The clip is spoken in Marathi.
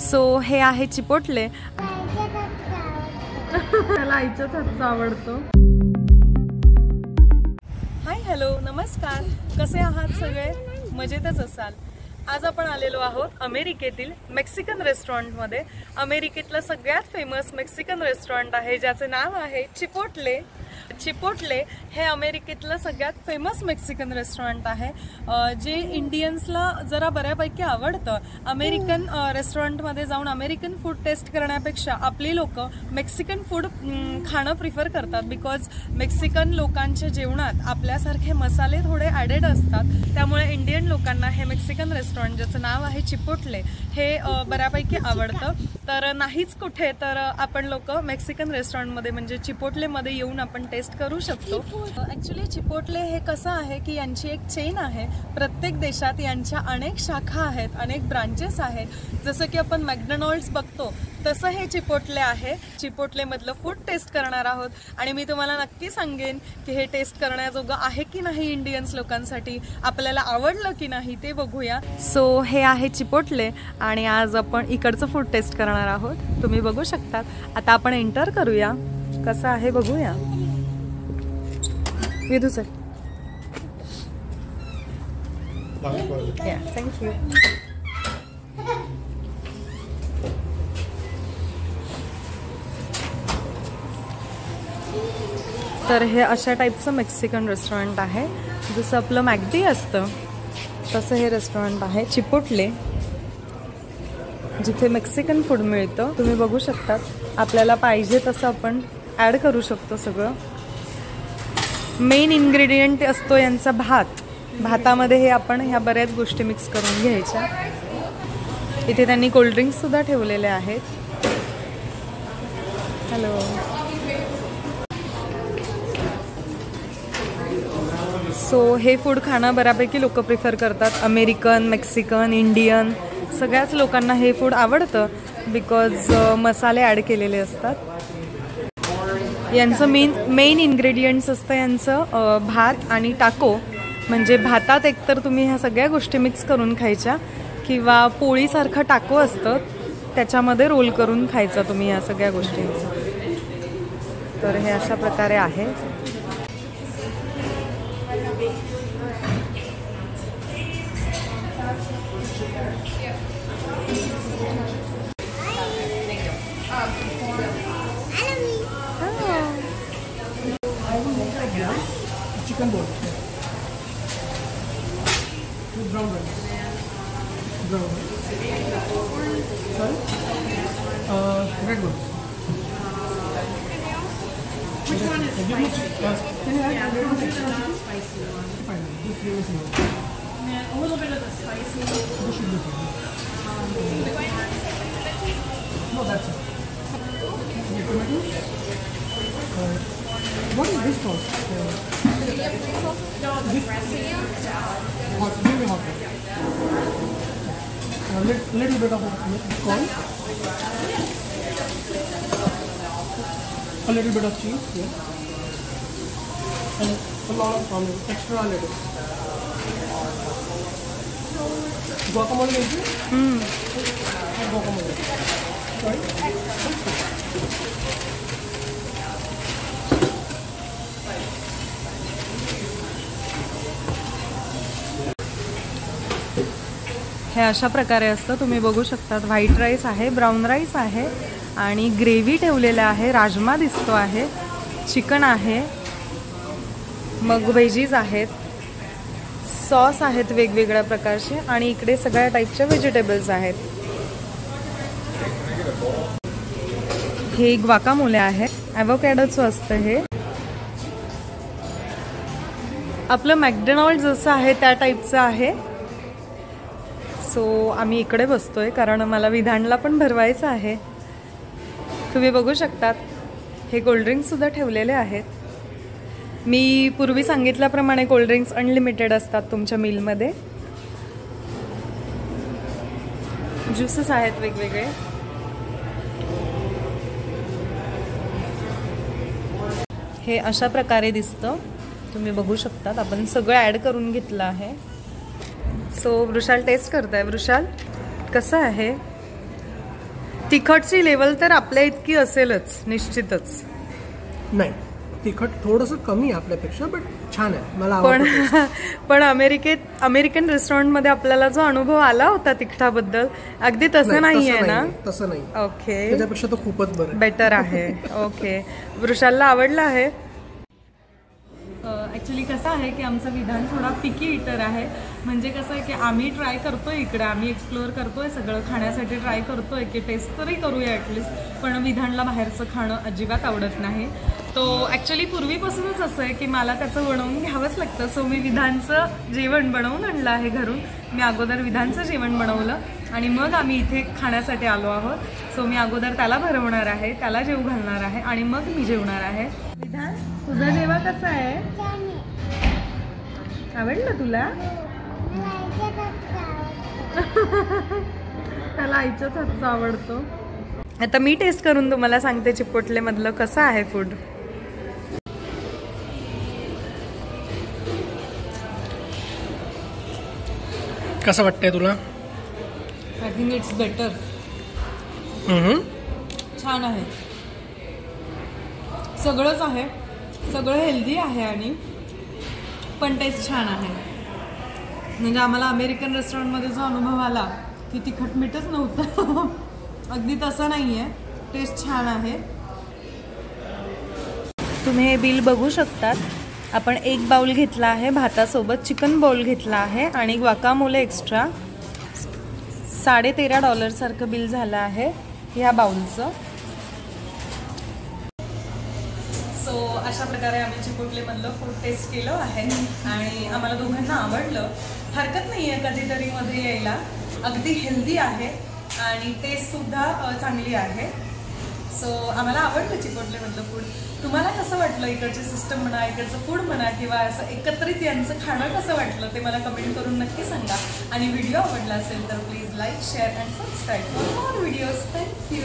सो हे आहे चिपोटले. त्याला आईच्याच हातचा आवडतो. हाय, हॅलो, नमस्कार. कसे आहात सगळे? मजेतच असाल. आज आपण आलेलो आहोत अमेरिकेतील मेक्सिकन रेस्टॉरंटमध्ये. अमेरिकेतलं सगळ्यात फेमस मेक्सिकन रेस्टॉरंट आहे ज्याचे नाव आहे चिपोटले. चिपोटले हे अमेरिकेतलं सगळ्यात फेमस मेक्सिकन रेस्टॉरंट आहे जे इंडियन्सला जरा बऱ्यापैकी आवडतं. अमेरिकन रेस्टॉरंटमध्ये जाऊन अमेरिकन फूड टेस्ट करण्यापेक्षा आपली लोक मेक्सिकन फूड खाणं प्रिफर करतात. बिकॉज मेक्सिकन लोकांच्या जेवणात आपल्यासारखे मसाले थोडे ॲडेड असतात. त्यामुळे इंडियन लोकांना हे मेक्सिकन रेस्टॉरंट ज्याचं नाव आहे चिपोटले हे बऱ्यापैकी आवडतं. तर नाहीच कुठे तर आपण लोक मेक्सिकन रेस्टॉरंटमध्ये म्हणजे चिपोटलेमध्ये येऊन आपण टेस्ट करू शकतो. ॲक्च्युली चिपोटले हे कसं आहे की यांची एक चेन आहे. प्रत्येक देशात यांच्या अनेक शाखा आहेत, अनेक ब्रांचेस आहेत. जसं की आपण मॅकडॉनल्ड्स बघतो तसं हे चिपोटले आहे. चिपोटलेमधलं फूड टेस्ट करणार आहोत आणि मी तुम्हाला नक्की सांगेन की हे टेस्ट करण्याजोगं आहे की नाही इंडियन्स लोकांसाठी, आपल्याला आवडलं की नाही ते बघूया. सो हे आहे चिपोटले आणि आज आपण इकडचं फूड टेस्ट करणार आहोत. तुम्ही बघू शकतात. आता आपण एंटर करूया, कसं आहे बघूया. Vidhu sir, thank you. तर हे अशा टाईपचं मेक्सिकन रेस्टॉरंट आहे. जसं आपलं मॅकडी असतं तसं हे रेस्टॉरंट आहे चिपोटले, जिथे मेक्सिकन फूड मिळतं. तुम्ही बघू शकतात. आपल्याला पाहिजे तसं आपण ॲड करू शकतो सगळं. मेन इन्ग्रेडियंट असतो यांचा भात. भातामध्ये हे आपण ह्या बऱ्याच गोष्टी मिक्स करून घ्यायच्या. इथे त्यांनी कोल्ड्रिंक्स सुद्धा ठेवलेले आहेत. हॅलो. सो हे फूड खाणं बऱ्यापैकी लोक प्रिफर करतात. अमेरिकन, मेक्सिकन, इंडियन सगळ्याच लोकांना हे फूड आवडतं बिकॉज मसाले ॲड केलेले असतात. यांचं मेन इन्ग्रेडियंट्स असतं यांचं भात आणि टाको. म्हणजे भातात एकतर तुम्ही ह्या सगळ्या गोष्टी मिक्स करून खायच्या किंवा पोळीसारखं टाको असतं त्याच्यामध्ये रोल करून खायचं तुम्ही ह्या सगळ्या गोष्टींचं. तर हे अशा प्रकारे आहे. Chicken bowl. Brown rice. Brown rice. Sorry? Red ones. Which one is spicy? Can you add a little bit of the spicy one? Fine. This flavor is not. And a little bit of the spicy. This should be fine. No, that's it. Tomatoes? What is this sauce? No, the dressing. Hot, give me hot. A little bit of corn. A little bit of cheese, yeah. And a lot of extra lettuce. Guacamole is it? Guacamole. Sorry? हे अशा प्रकारे असतं. तुम्ही बघू शकतात. व्हाईट राईस आहे, ब्राऊन राईस आहे आणि ग्रेव्ही ठेवलेला आहे. राजमा दिसतो आहे, चिकन आहे, मग व्हेजीज आहेत, सॉस आहेत वेगवेगळ्या प्रकारचे आणि इकडे सगळ्या टाईपच्या व्हेजिटेबल्स आहेत. हे ग्वाकामोले आहे, ॲव्होकॅडोचं असतं. हे आपलं मॅकडॉनल्ड जसं आहे त्या टाईपचं आहे. सो आम्ही इकडे बसतोय कारण मला विधानला पण भरवायचं आहे. तुम्ही बघू शकतात. हे कोल्ड्रिंक्ससुद्धा ठेवलेले आहेत. मी पूर्वी सांगितल्याप्रमाणे कोल्ड्रिंक्स अनलिमिटेड असतात तुमच्या मीलमध्ये. ज्युसेस आहेत वेगवेगळे. हे अशा प्रकारे दिसतं. तुम्ही बघू शकतात. आपण सगळं ॲड करून घेतलं आहे. सो वृषाल टेस्ट करताय. वृषाल कसं आहे? तिखटची लेवल तर आपल्या इतकी असेलच निश्चितच. नाही, तिखट थोडंसं कमी आहे आपल्यापेक्षा, बट छान आहे, मला पण आवडतं. पण अमेरिकन रेस्टॉरंटमध्ये आपल्याला जो अनुभव आला होता तिखटाबद्दल अगदी तसं नाहीये ना? तसं नाही. ओके, त्याच्यापेक्षा तो खूपच बरं बेटर आहे. ओके, वृषालला आवडलं आहे. ॲक्च्युली कसं आहे की आमचं विधान थोडा पिकी इटर आहे. म्हणजे कसं आहे की आम्ही ट्राय करतोय, इकडे आम्ही एक्सप्लोअर करतोय, सगळं खाण्यासाठी ट्राय करतोय की टेस्ट तरी करूया ॲटलिस्ट. पण विधानला बाहेरचं खाणं अजिबात आवडत नाही. तो ॲक्च्युली पूर्वीपासूनच असं आहे की मला त्याचं बनवून घ्यावंच लागतं. सो मी विधानचं जेवण बनवून आणलं आहे घरून. मी अगोदर विधानचं जेवण बनवलं आणि मग आम्ही इथे खाण्यासाठी आलो आहोत. सो मी अगोदर त्याला भरवणार आहे, त्याला जेवू घालणार आहे आणि मग मी जेवणार आहे. विधान, तुझं जेवण कसं आहे? आवडलं तुला? त्याला आईच्याच हातचं आवडतो. आता मी टेस्ट करून तुम्हाला सांगते चिपोटले मधलं कसं आहे फूड. कसं वाटतंय तुला? I think it's better. छान आहे, सगळंच आहे, सगळं हेल्दी आहे आणि पण टेस्ट छान आहे. म्हणजे आम्हाला अमेरिकन रेस्टॉरंटमध्ये जो अनुभव आला की तिखट मीठच नव्हतं अगदी तसं नाही आहे. टेस्ट छान आहे. तुम्ही हे बिल बघू शकतात. आपण एक बाउल घेतला आहे भातासोबत, चिकन बाउल घेतला आहे आणि ग्वाकामोले एक्स्ट्रा. $13.5 सारखं बिल झालं आहे ह्या बाउलचं. सो अशा प्रकारे आम्ही चिपोटलेमधलं फूड टेस्ट केलं आहे आणि आम्हाला दोघांना आवडलं. हरकत नाही आहे कधीतरी मध्ये यायला. अगदी हेल्दी आहे आणि टेस्टसुद्धा चांगली आहे. सो आम्हाला आवडलं चिपोटलेमधलं फूड. तुम्हाला कसं वाटलं? इकडची सिस्टम म्हणा, इकडचं फूड म्हणा, किंवा असं एकत्रित यांचं खाणं कसं वाटलं ते मला कमेंट करून नक्की सांगा. आणि व्हिडिओ आवडला असेल तर please like, share and subscribe for more videos. Thank you.